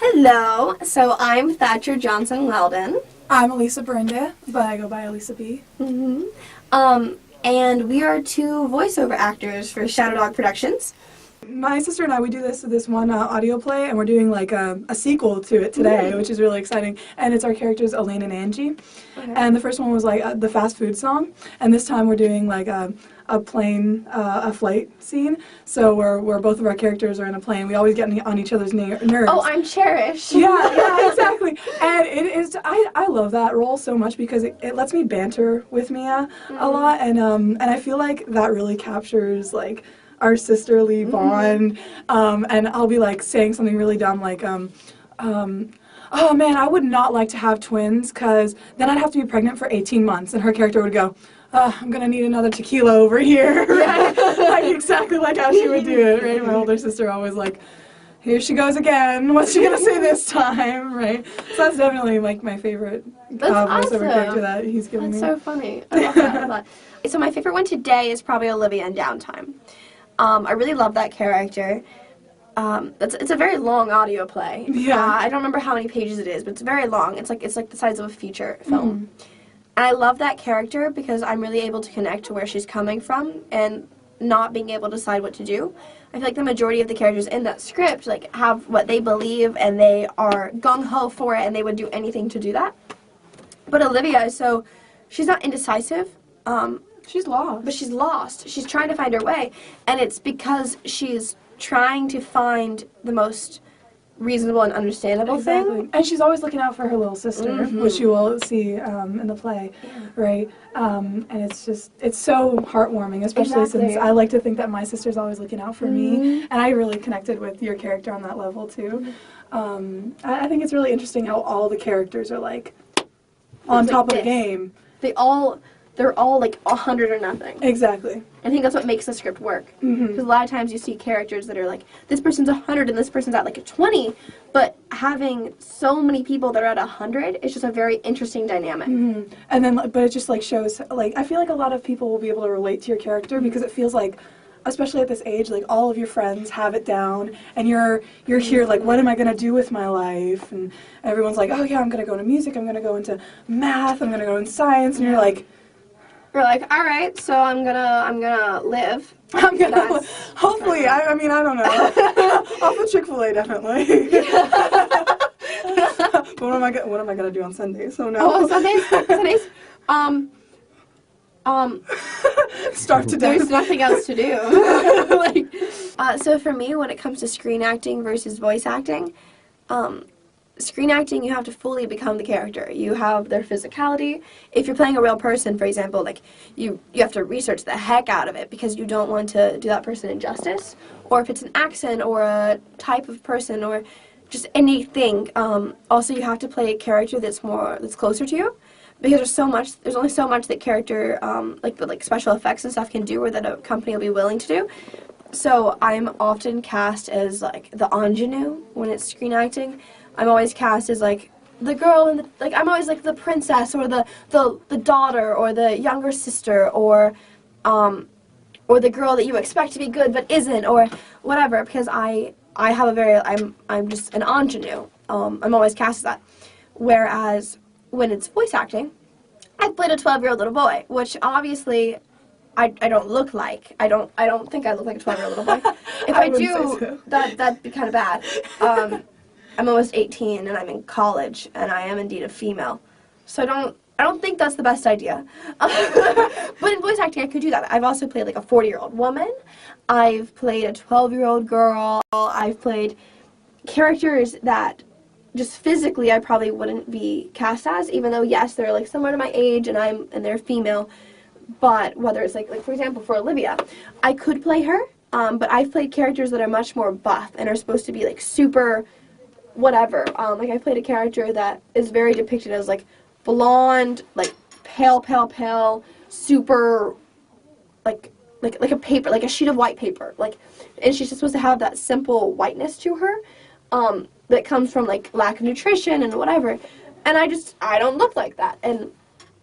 Hello, so I'm Thatcher Johnson-Welden. I'm Alisa, but I go by Alisa B. And we are two voiceover actors for Shadow Dog Productions. My sister and I, we do this one audio play, and we're doing like a sequel to it today, which is really exciting. And it's our characters Elaine and Angie. Okay. And the first one was like the fast food song, and this time we're doing like a flight scene. So where both of our characters are in a plane. We always get on each other's nerves. Oh, I'm Cherish. Yeah, exactly. And it is. I love that role so much because it lets me banter with Mia a lot, and I feel like that really captures like our sisterly bond. And I'll be like saying something really dumb like oh man, I would not like to have twins because then I'd have to be pregnant for 18 months, and her character would go, I'm gonna need another tequila over here, right? Like exactly like how she would do it, right? My older sister always like, here she goes again, what's she gonna say this time, right? So that's definitely like my favorite voiceover character that he's given me. That's so funny. I love that a lot. So my favorite one today is probably Olivia in Downtime. I really love that character. It's a very long audio play. Yeah. I don't remember how many pages it is, but it's very long. It's like the size of a feature film. And I love that character because I'm really able to connect to where she's coming from and not being able to decide what to do. I feel like the majority of the characters in that script like have what they believe and they are gung-ho for it and they would do anything to do that. But Olivia, so she's not indecisive. She's lost. But she's lost. She's trying to find her way. And it's because she's trying to find the most reasonable and understandable thing. And she's always looking out for her little sister, which you will see in the play, right? And it's so heartwarming, especially since I like to think that my sister's always looking out for me. And I really connected with your character on that level, too. I think it's really interesting how all the characters are, like, on top of the game. They're all like 100 or nothing. Exactly. I think that's what makes the script work. Because a lot of times you see characters that are like, this person's 100 and this person's at like a 20, but having so many people that are at 100 is just a very interesting dynamic. And then, but it just like shows, like, I feel like a lot of people will be able to relate to your character because it feels like, especially at this age, like all of your friends have it down, and you're here like, what am I gonna do with my life? And everyone's like, oh yeah, I'm gonna go into music, I'm gonna go into math, I'm gonna go into science, and you're like, all right, so I'm gonna live. Hopefully, I mean, I don't know. Off of Chick-fil-A, definitely. But what am I gonna do on Sundays? So no. Oh, Sundays. Starve to death. There's nothing else to do. So for me, when it comes to screen acting versus voice acting, screen acting, you have to fully become the character. You have their physicality. If you're playing a real person, for example, like you have to research the heck out of it because you don't want to do that person injustice. Or if it's an accent or a type of person or just anything. Also, you have to play a character that's closer to you because there's only so much that character, like special effects and stuff can do or that a company will be willing to do. So I'm often cast as like the ingenue when it's screen acting. I'm always cast as like the girl and I'm always like the princess or the daughter or the younger sister or the girl that you expect to be good but isn't or whatever because I have I'm just an ingenue. I'm always cast as that. Whereas when it's voice acting, I've played a 12-year-old little boy, which obviously I don't look like. I don't think I look like a 12-year-old little boy. If I do, so. That'd be kind of bad. I'm almost 18 and I'm in college and I am indeed a female. So I don't think that's the best idea. But in voice acting I could do that. I've also played like a 40-year-old woman. I've played a 12-year-old girl. I've played characters that just physically I probably wouldn't be cast as, even though yes, they're like similar to my age and they're female. But whether it's like for example for Olivia, I could play her, but I've played characters that are much more buff and are supposed to be like super whatever. Like I played a character that is very depicted as like blonde, like pale, super like a paper, like a sheet of white paper. And she's just supposed to have that simple whiteness to her, that comes from like lack of nutrition and whatever. And I don't look like that. And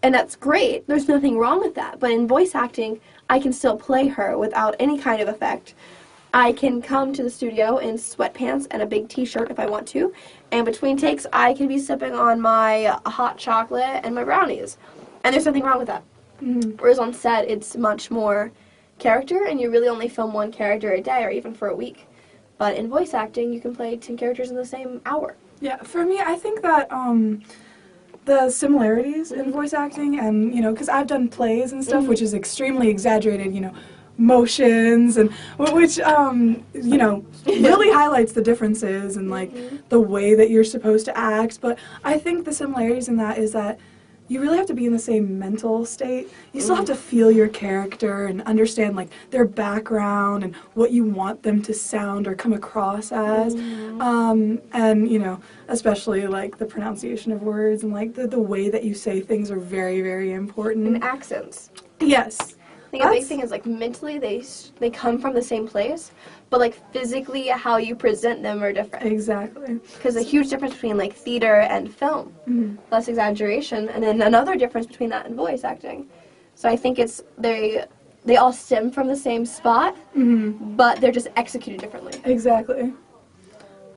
that's great. There's nothing wrong with that. But in voice acting, I can still play her without any kind of effect. I can come to the studio in sweatpants and a big t-shirt if I want to, and between takes I can be sipping on my hot chocolate and my brownies, and there's nothing wrong with that. Whereas on set, it's much more character, and you really only film one character a day or even for a week. But in voice acting, you can play 10 characters in the same hour. Yeah, for me, I think that the similarities in voice acting, and, you know, because I've done plays and stuff, which is extremely exaggerated, you know, motions, and which, you know, really highlights the differences and, like, the way that you're supposed to act. But I think the similarities in that is that you really have to be in the same mental state. You still have to feel your character and understand, like, their background and what you want them to sound or come across as. And, you know, especially, like, the pronunciation of words and, like, the way that you say things are very, very important. And accents. Yes. I think a big thing is, like, mentally they come from the same place, but, like, physically how you present them are different. Exactly. Because a huge difference between, like, theater and film. Less exaggeration, and then another difference between that and voice acting. So I think it's, they all stem from the same spot, but they're just executed differently. Exactly.